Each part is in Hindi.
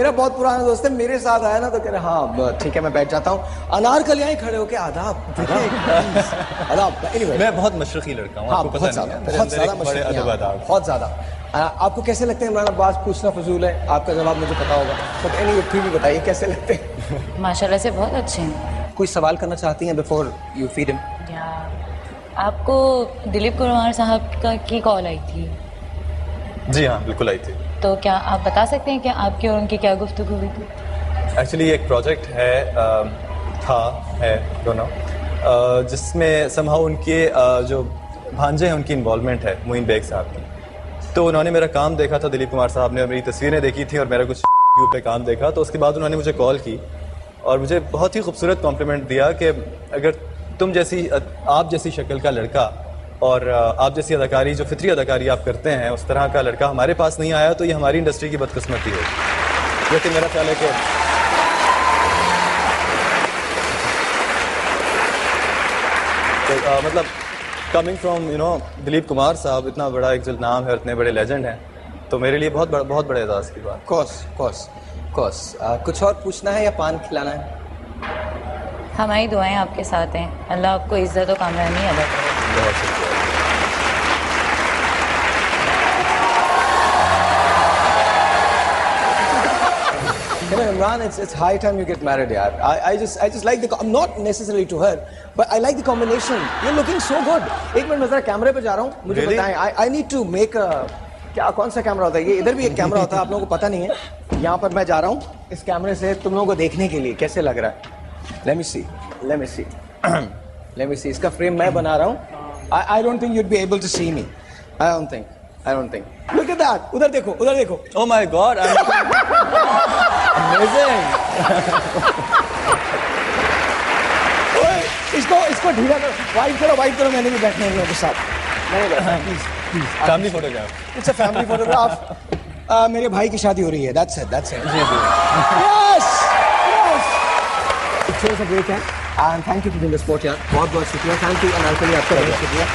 मेरा बहुत पुराना दोस्त है, मेरे साथ आया ना तो कह रहे हाँ ठीक है मैं बैठ जाता हूँ। अनारकली यहाँ खड़े होके आदाब आदाब। Anyway, मैं बहुत मशरकी लड़का हूँ, हाँ आपको बहुत पता नहीं ज्यादा है। बहुत ज्यादा बड़े अदब आदाब। बहुत ज्यादा। आपको कैसे लगते हैं इमरान अब्बास? पूछना फजूल है, आपका जवाब मुझे पता होगा, बट एनीवे फिर भी बताइए कैसे लगते हैं? माशाल्लाह से बहुत अच्छे हैं। कोई सवाल करना चाहती हैं बिफोर यू फीड हिम? या आपको दिलीप कुमार साहब की कॉल आई थी? जी हाँ, बिल्कुल आई थी। तो क्या आप बता सकते हैं कि आपकी और उनकी क्या गुफ्तगू हुई थी? एक्चुअली एक प्रोजेक्ट है दोनों, जिसमें समहाउ उनके जो भांजे हैं उनकी इन्वॉल्वमेंट है, मोइन बेग साहब की। तो उन्होंने मेरा काम देखा था, दिलीप कुमार साहब ने, और मेरी तस्वीरें देखी थी और मेरा कुछ पे काम देखा, तो उसके बाद उन्होंने मुझे कॉल की और मुझे बहुत ही खूबसूरत कॉम्प्लीमेंट दिया कि अगर तुम जैसी, आप जैसी शक्ल का लड़का और आप जैसी अदाकारी, जो फितरी अदाकारी आप करते हैं, उस तरह का लड़का हमारे पास नहीं आया तो ये हमारी इंडस्ट्री की बदकिस्मती है। लेकिन मेरा ख्याल है कि मतलब कमिंग फ्रॉम दिलीप कुमार साहब, इतना बड़ा एक जो नाम है, इतने बड़े लेजेंड हैं, तो मेरे लिए बहुत बड़े एजाज़ की बात। कोर्स कुछ और पूछना है या पान खिलाना है? हमारी दुआएं आपके साथ हैं, अल्लाह आपको इज्जत और कामयाबी अदा करे। बहुत शुक्रिया। Imran, it's high time you get married, yaar. I just like the, not necessarily to her, but I like the combination. You're looking so good. एक मिनट मैं जरा कैमरे पे जा रहा हूँ, मुझे बताएं. I need to make a, क्या कौन सा कैमरा होता है ये? इधर भी एक कैमरा होता है, आप लोगों को पता नहीं है. यहाँ पर मैं जा रहा हूँ इस कैमरे से तुम लोगों को देखने के लिए कैसे लग रहा है. Let me see. इसका फ्रेम मैं बना रहा हूँ. I don't think you'd be able to see me. I don't think. Look at that. उधर देखो. Oh my God. Amazing. इसको ढीला करो, वाइट करो. मैंने भी बैठना है इन लोगों के साथ. Please. Family photograph. It's a family photograph. मेरे भाई की शादी हो रही है. That's it. Yes. It shows a great hand. And thank you for doing the sport यार. बहुत शुक्रिया. Thank you अनारकली, आपका बहुत शुक्रिया.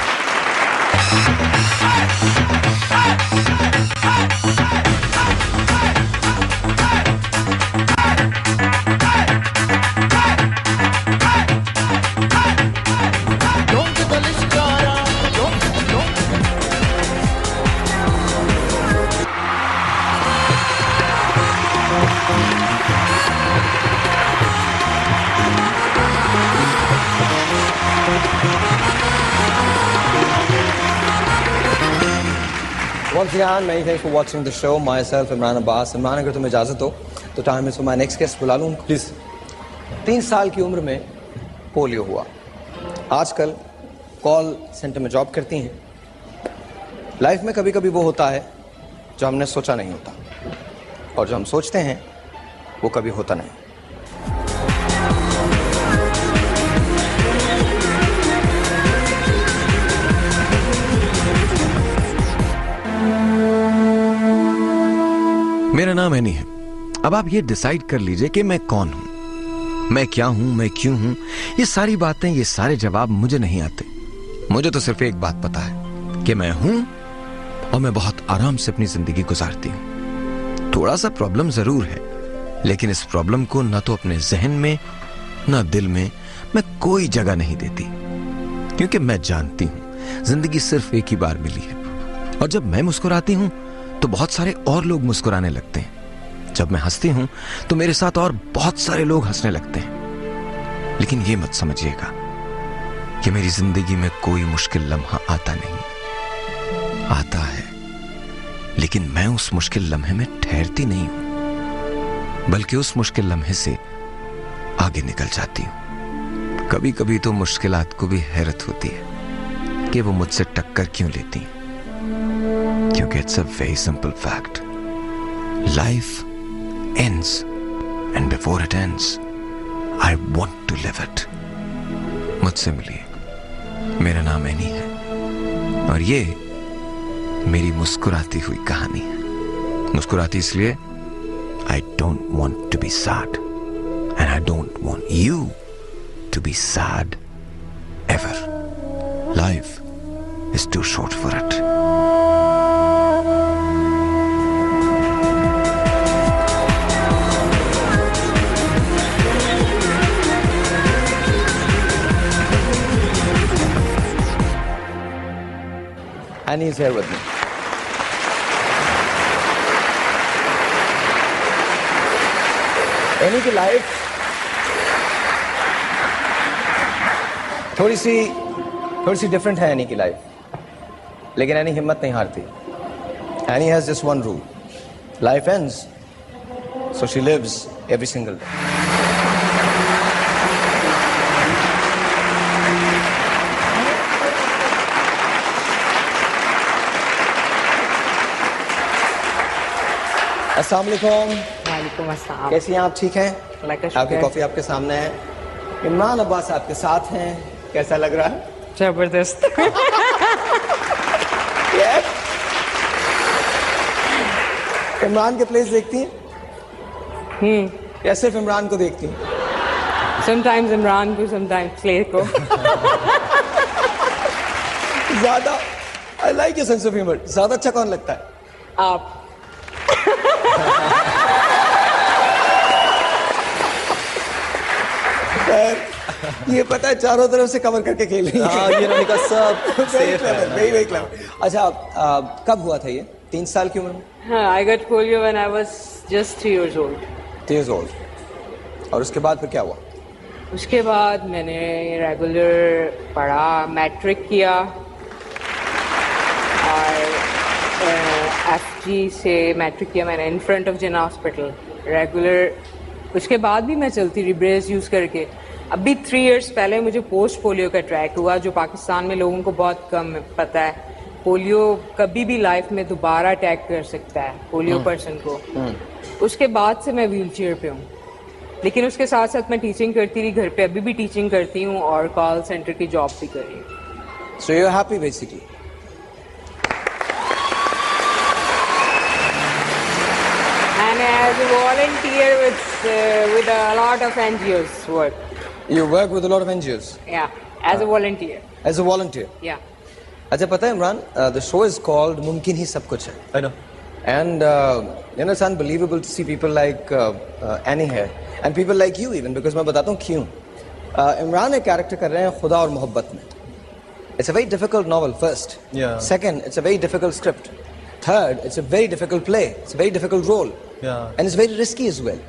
Once again, many thanks for watching the show. Myself, Imran Abbas. Imran, अगर तुम्हें इजाज़त हो तो time is for my next guest. बुला लूँ प्लीज़. 3 साल की उम्र में पोलियो हुआ. आजकल कॉल सेंटर में जॉब करती हैं. लाइफ में कभी कभी वो होता है जो हमने सोचा नहीं होता, और जो हम सोचते हैं वो कभी होता नहीं. मेरा नाम एनी है. अब आप ये डिसाइड कर लीजिए कि मैं कौन हूं, मैं क्या हूं, मैं क्यों हूं. ये सारी बातें, ये सारे जवाब मुझे नहीं आते. मुझे तो सिर्फ एक बात पता है कि मैं हूं और मैं बहुत आराम से अपनी जिंदगी गुजारती हूं. थोड़ा सा प्रॉब्लम जरूर है, लेकिन इस प्रॉब्लम को ना तो अपने जहन में ना दिल में मैं कोई जगह नहीं देती, क्योंकि मैं जानती हूं जिंदगी सिर्फ एक ही बार मिली है. और जब मैं मुस्कुराती हूं तो बहुत सारे और लोग मुस्कुराने लगते हैं. जब मैं हंसती हूं तो मेरे साथ और बहुत सारे लोग हंसने लगते हैं. लेकिन ये मत समझिएगा कि मेरी जिंदगी में कोई मुश्किल लम्हा आता नहीं. आता है, लेकिन मैं उस मुश्किल लम्हे में ठहरती नहीं हूं, बल्कि उस मुश्किल लम्हे से आगे निकल जाती हूं. कभी कभी तो मुश्किलात को भी हैरत होती है कि वो मुझसे टक्कर क्यों लेती हैं. क्योंकि it's a very simple fact. Life ends, and before it ends, I want to live it. मुझसे मिलिए. मेरा नाम एनी है और ये मेरी मुस्कुराती हुई कहानी है. मुस्कुराती इसलिए I don't want to be sad, and I don't want you to be sad ever. Life is too short for it. and he's here with me. Annie की लाइफ थोड़ी सी डिफरेंट है एनी की लाइफ, लेकिन एनी हिम्मत नहीं हारती. Annie has just one rule, life ends, so she lives every single day. अस्सलाम वालेकुम. वालेकुम अस्सलाम. कैसी हैं आप? ठीक हैं? अल्लाह का आपकी शुक्र. कॉफी आपके सामने है. इमरान अब्बास आपके साथ हैं. कैसा लग रहा है? जबरदस्त. Yes. इमरान के प्लेस देखती हैं या सिर्फ इमरान को देखती हैं? समटाइम्स इमरान को, समटाइम्स क्ले को. ज्यादा I like your sense of humour. ज्यादा अच्छा कौन लगता है? आप. ये पता है चारों तरफ से कवर करके खेल रही है. ये इन्होंने कहा सब safe है. Very clever. अच्छा कब हुआ था ये? 3 साल की उम्र में? हाँ, I got polio when I was just 3 years old. 3 years old. और उसके बाद फिर क्या हुआ? उसके बाद मैंने रेगुलर पढ़ा, मैट्रिक किया और FG से मैट्रिक किया मैंने in front of Jinnah hospital regular. उसके बाद भी मैं चलती रही ब्रेस यूज़ करके. अभी 3 इयर्स पहले मुझे पोस्ट पोलियो का अटैक हुआ, जो पाकिस्तान में लोगों को बहुत कम पता है. पोलियो कभी भी लाइफ में दोबारा अटैक कर सकता है पोलियो पर्सन को. उसके बाद से मैं व्हील चेयर पे हूँ, लेकिन उसके साथ साथ मैं टीचिंग करती रही घर पे. अभी भी टीचिंग करती हूँ और कॉल सेंटर की जॉब भी कर रही हूँ. So you're happy basically. And as a volunteer with a lot of NGOs work. You work with a lot of NGOs. Yeah, as a volunteer. As a volunteer. Yeah. अच्छा पता है Imran, the show is called मुमकिन ही सब कुछ है. I know. And you know it's unbelievable to see people like Annie here and people like you even, because मैं बताता हूँ क्यों. इमरान एक कैरेक्टर कर रहे हैं खुदा और मोहब्बत में. It's a very difficult novel first. Yeah. Second, it's a very difficult script. Third, it's a very difficult play. It's a very difficult role. Yeah. And it's very risky as well.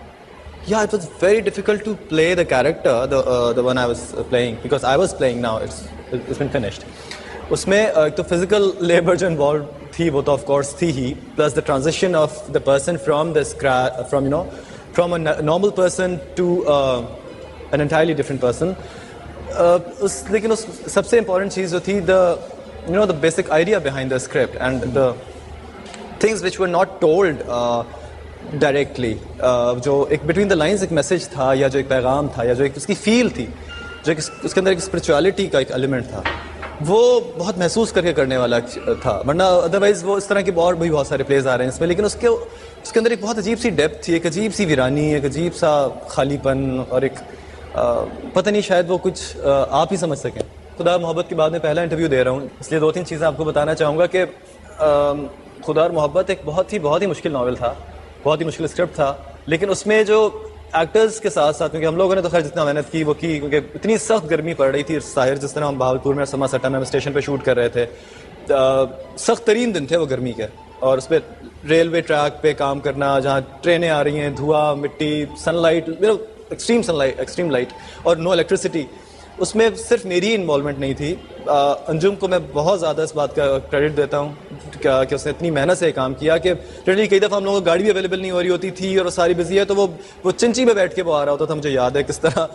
Yeah, it was very difficult to play the character, the one I was playing, because I was playing now. It's been finished. उसमें एक तो physical labor जो involved थी वो तो of course थी ही, plus the transition of the person from from a normal person to an entirely different person. लेकिन उस सबसे important चीज़ जो थी the basic idea behind the script and the things which were not told directly, जो एक बिटवीन द लाइंस एक मैसेज था या जो एक पैगाम था या जो एक उसकी फील थी, जो एक उसके अंदर एक स्पिरिचुअलिटी का एक एलिमेंट था, वो बहुत महसूस करके करने वाला था. वरना अदरवाइज वो इस तरह के और भी बहुत सारे प्लेज आ रहे हैं इसमें, लेकिन उसके अंदर एक बहुत अजीब सी डेप्थ थी, एक अजीब सी वीरानी, एक अजीब सा खालीपन और एक पता नहीं शायद वो कुछ आप ही समझ सकें. खुदा मोहब्बत के बाद में पहला इंटरव्यू दे रहा हूँ, इसलिए 2-3 चीज़ें आपको बताना चाहूँगा कि खुदा और मोहब्बत एक बहुत ही मुश्किल नावल था, बहुत ही मुश्किल स्क्रिप्ट था, लेकिन उसमें जो एक्टर्स के साथ साथ, क्योंकि हम लोगों ने तो खैर जितना मेहनत की वो की, क्योंकि इतनी सख्त गर्मी पड़ रही थी. साहिर जिस तरह हम भावलपुर में समा सट्टा में स्टेशन पे शूट कर रहे थे, सख्त तरीन दिन थे वो गर्मी के, और उस पर रेलवे ट्रैक पे काम करना जहाँ ट्रेनें आ रही हैं, धुआं, मिट्टी, sunlight, extreme sunlight, extreme light और नो इलेक्ट्रिसिटी. उसमें सिर्फ मेरी इन्वॉल्वमेंट नहीं थी. अंजुम को मैं बहुत ज़्यादा इस बात का क्रेडिट देता हूँ कि उसने इतनी मेहनत से काम किया कि लिटरली कई दफ़ा हम लोगों को गाड़ी भी अवेलेबल नहीं हो रही होती थी और वो सारी बिजी है, तो वो चिंची में बैठ के वो आ रहा होता था. मुझे याद है किस तरह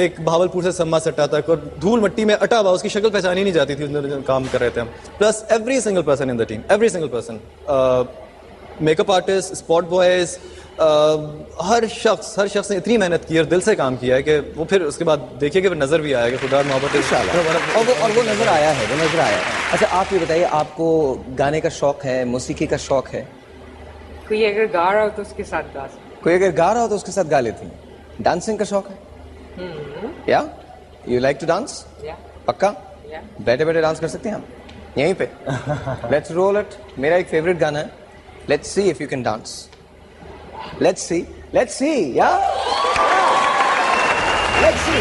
एक भावलपुर से सम्मा सट्टा तक और धूल मिट्टी में अटा हुआ, उसकी शक्ल पहचानी नहीं जाती थी उस काम कर रहे थे हम. Plus every single person in the team, every single person, makeup artist, spot boys, हर शख्स ने इतनी मेहनत की और दिल से काम किया है कि वो फिर उसके बाद देखिए कि फिर नजर भी आया कि खुदा मोहब्बत और वो नजर आया है, वो नजर आया है. अच्छा आप ये बताइए, आपको गाने का शौक है, मौसीकी का शौक है? कोई अगर गा रहा हो तो उसके साथ गा सकते. कोई अगर गा रहा हो तो उसके साथ गा लेती हैं. डांसिंग का शौक है? या यू लाइक टू डांस? पक्का? बैठे बैठे डांस कर सकते हैं हम यहीं पे? Let's roll it. मेरा एक फेवरेट गाना है, let's see if you can dance. Let's see, yeah? Let's see.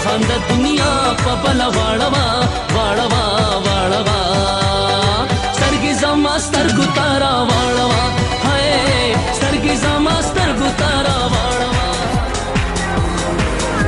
खांदा दुनिया पबला वाळवा वाळवा वाळवा